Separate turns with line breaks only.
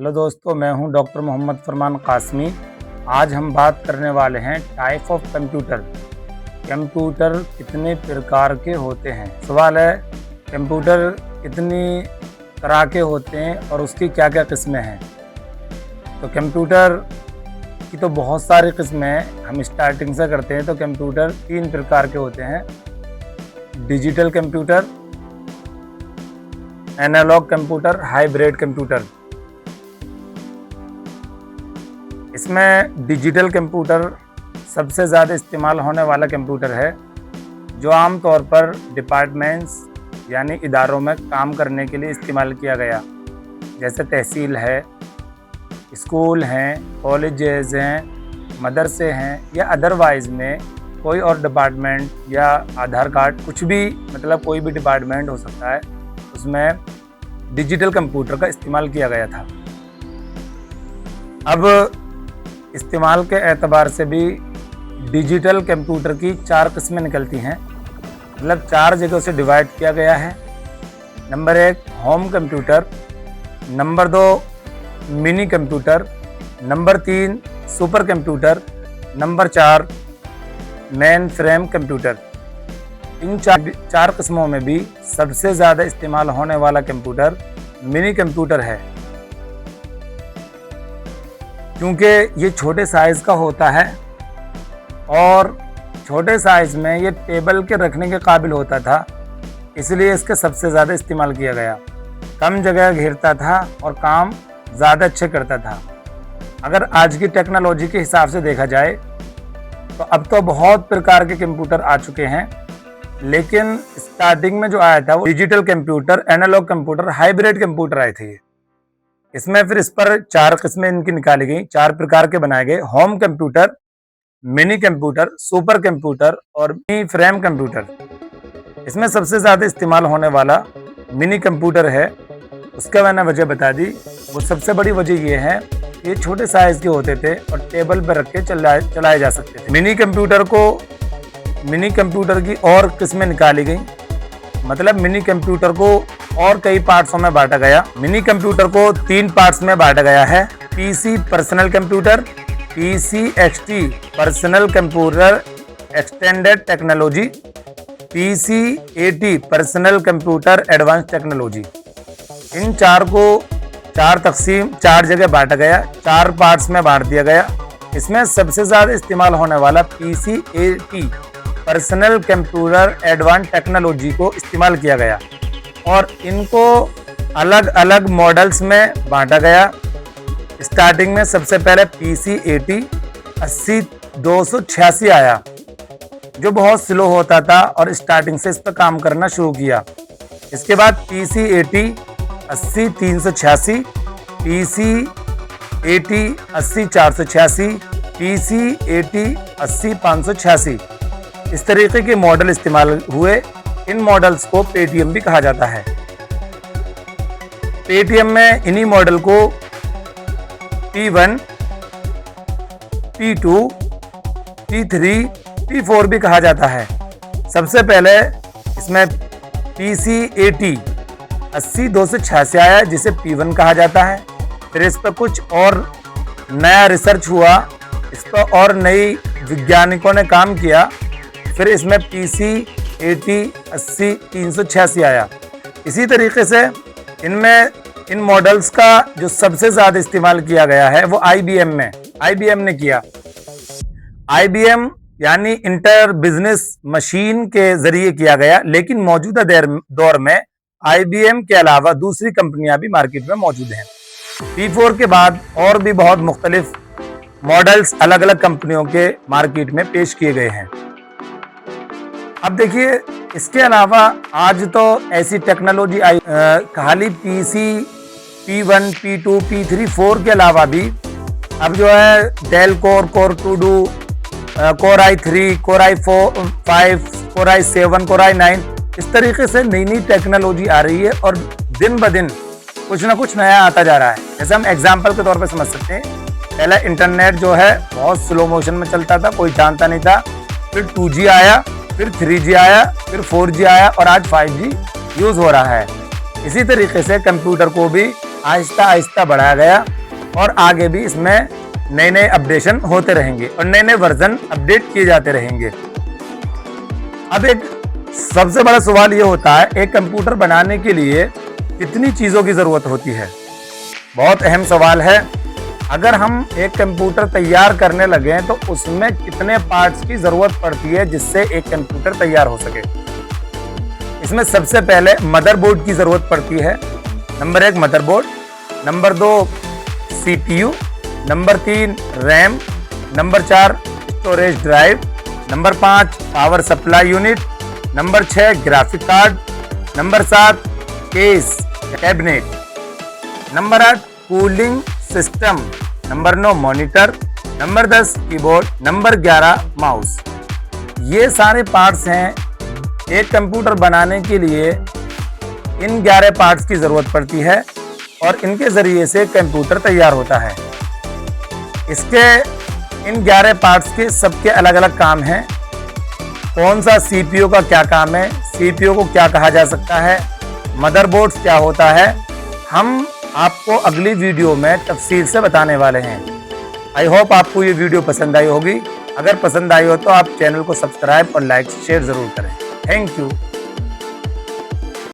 Hello दोस्तों, मैं हूं डॉक्टर मोहम्मद फरमान कासमी। आज हम बात करने वाले हैं टाइप ऑफ कंप्यूटर। कंप्यूटर कितने प्रकार के होते हैं। सवाल है कंप्यूटर कितनी तरह के होते हैं और उसकी क्या क्या किस्में हैं। तो कंप्यूटर की तो बहुत सारी किस्में हैं। हम स्टार्टिंग से करते हैं तो कंप्यूटर 3 प्रकार के होते हैं। Digital computer, analogue computer, hybrid computer. इसमें डिजिटल कंप्यूटर सबसे ज़्यादा इस्तेमाल होने वाला कंप्यूटर है, जो आमतौर पर डिपार्टमेंट्स यानी इदारों में काम करने के लिए इस्तेमाल किया गया, जैसे तहसील है, स्कूल हैं, कॉलेजेस हैं, मदरसे हैं या अदरवाइज़ में कोई और डिपार्टमेंट या आधार कार्ड कुछ भी, मतलब कोई भी डिपार्टमेंट हो सकता है, उसमें डिजिटल कंप्यूटर का इस्तेमाल किया गया था। अब इस्तेमाल के एतबार से भी डिजिटल कंप्यूटर की 4 किस्में निकलती हैं, मतलब 4 जगहों से डिवाइड किया गया है। Number 1 home computer, number 2 mini computer, number 3 super computer, number 4 mainframe computer. इन 4 किस्मों में भी सबसे ज़्यादा इस्तेमाल होने वाला कंप्यूटर मिनी कंप्यूटर है, क्योंकि ये छोटे साइज़ का होता है और छोटे साइज़ में ये टेबल के रखने के काबिल होता था, इसलिए इसका सबसे ज़्यादा इस्तेमाल किया गया। कम जगह घेरता था और काम ज़्यादा अच्छे करता था। अगर आज की टेक्नोलॉजी के हिसाब से देखा जाए तो अब तो बहुत प्रकार के कंप्यूटर आ चुके हैं, लेकिन स्टार्टिंग में जो आया था वो digital computer, analogue computer, hybrid computer आए थे। इसमें फिर इस पर 4 किस्में इनकी निकाली गई, 4 प्रकार के बनाए गए। Home computer, mini computer, super computer और मिनी फ्रेम कंप्यूटर। इसमें सबसे ज़्यादा इस्तेमाल होने वाला मिनी कंप्यूटर है। उसका मैंने वजह बता दी। वो सबसे बड़ी वजह ये है कि ये छोटे साइज़ के होते थे और टेबल पर रख के चलाए जा सकते थे। मिनी कंप्यूटर की और किस्में निकाली गई, मतलब मिनी कंप्यूटर को और कई पार्ट्सों में बांटा गया। मिनी कंप्यूटर को 3 पार्ट्स में बांटा गया है। PC personal computer, PC XT personal computer extended technology, PC AT personal computer advance technology. इन 4 को 4 जगह बांटा गया, 4 पार्ट्स में बांट दिया गया। इसमें सबसे ज़्यादा इस्तेमाल होने वाला PC AT personal computer advance technology को इस्तेमाल किया गया और इनको अलग अलग मॉडल्स में बांटा गया। स्टार्टिंग में सबसे पहले पीसीएटी 80286 आया, जो बहुत स्लो होता था और स्टार्टिंग से इस पर काम करना शुरू किया। इसके बाद पीसीएटी 80386, पीसीएटी 80486, पीसीएटी 80586, इस तरीके के मॉडल इस्तेमाल हुए। इन मॉडल्स को पेटीएम भी कहा जाता है। पेटीएम में इन्हीं मॉडल को P1, P2, P3, P4 भी कहा जाता है। सबसे पहले इसमें पीसीएटी 80286 आया, जिसे P1 कहा जाता है। फिर इस पर कुछ और नया रिसर्च हुआ, इस पर और नई वैज्ञानिकों ने काम किया। फिर इसमें पीसीएटी 80386 आया। इसी तरीके से इन मॉडल्स का जो सबसे ज़्यादा इस्तेमाल किया गया है वो आईबीएम ने किया। आईबीएम यानी इंटर बिजनेस मशीन के जरिए किया गया, लेकिन मौजूदा दौर में आईबीएम के अलावा दूसरी कंपनियां भी मार्केट में मौजूद हैं। P4 के बाद और भी बहुत मुख्तलिफ मॉडल्स अलग अलग कंपनियों के मार्केट में पेश किए गए हैं। अब देखिए, इसके अलावा आज तो ऐसी टेक्नोलॉजी आई, खाली पीसी P1, P2, P3, 4 के अलावा भी अब जो है डेल कोर, कोर 2डू, core i3, core i5, core i7, core i9, इस तरीके से नई नई टेक्नोलॉजी आ रही है और दिन ब दिन कुछ ना कुछ नया आता जा रहा है। जैसे हम एग्जाम्पल के तौर पर समझ सकते हैं, पहले इंटरनेट जो है बहुत स्लो मोशन में चलता था, कोई जानता नहीं था। फिर 2G आया, फिर 3G आया, फिर 4G आया और आज 5G यूज़ हो रहा है। इसी तरीके से कंप्यूटर को भी आहिस्ता आहिस्ता बढ़ाया गया और आगे भी इसमें नए नए अपडेशन होते रहेंगे और नए नए वर्जन अपडेट किए जाते रहेंगे। अब एक सबसे बड़ा सवाल ये होता है, एक कंप्यूटर बनाने के लिए कितनी चीज़ों की ज़रूरत होती है। बहुत अहम सवाल है। अगर हम एक कंप्यूटर तैयार करने लगे तो उसमें कितने पार्ट्स की ज़रूरत पड़ती है जिससे एक कंप्यूटर तैयार हो सके। इसमें सबसे पहले मदरबोर्ड की ज़रूरत पड़ती है। Number 1 motherboard, number 2 CPU, number 3 RAM, number 4 storage drive, number 5 power supply unit, number 6 graphic card, number 7 case cabinet, number 8 cooling system, number 9 monitor, number 10 keyboard, number 11 mouse. ये सारे पार्ट्स हैं। एक कंप्यूटर बनाने के लिए इन 11 पार्ट्स की ज़रूरत पड़ती है और इनके ज़रिए से कंप्यूटर तैयार होता है। इसके इन 11 पार्ट्स के सबके अलग अलग काम हैं। कौन सा CPU का क्या काम है, CPU को क्या कहा जा सकता है, मदरबोर्ड क्या होता है, हम आपको अगली वीडियो में तफसील से बताने वाले हैं। आई होप आपको ये वीडियो पसंद आई होगी। अगर पसंद आई हो तो आप चैनल को सब्सक्राइब और लाइक शेयर ज़रूर करें। Thank you.